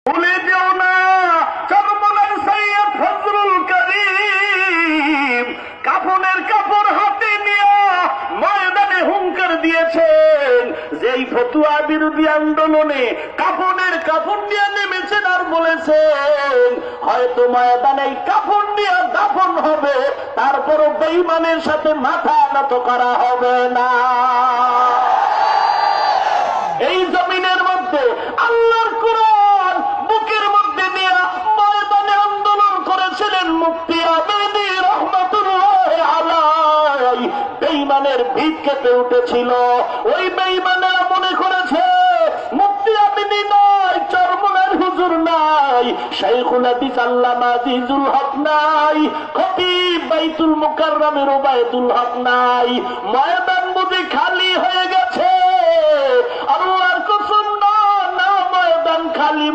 ভুলে যেও না চরমনার সৈয়দ ফজলুল করিম কাফনের কাপড় হাতে নিয়ে ময়দানে হুঙ্কার দিয়েছেন। যেই ফতুয়া বিরোধী আন্দোলনে কাফনের কাপড় নিয়ে নেমেছেন আর বলেছেন হয়তো ময়দানে কাফন নিয়ে দাফন হবে, তারপরও বেঈমানের সাথে মাথা নত করা হবে না। এই জমিনের মধ্যে আল্লাহর কোরআন বুকের মধ্যে নিয়ে ময়দানে আন্দোলন করেছিলেন মুফতি আবেদী রহমাতুল্লাহ আলাইহি। বেঈমানের ভিত কেঁপে উঠেছিল। ওই বেঈমানেরা মনে করেছে মুফতি আবেদী নাই, চরমনার হুজুর নাই, শাইখুল হাদিস আল্লামা আজিজুল হক নাই, খতিব বাইতুল মুকাররমের ওবায়দুল হক নাই। ময়দান বুঝি খালি হয়ে গেছে। আল্লাহর কসম না, ময়দান খালি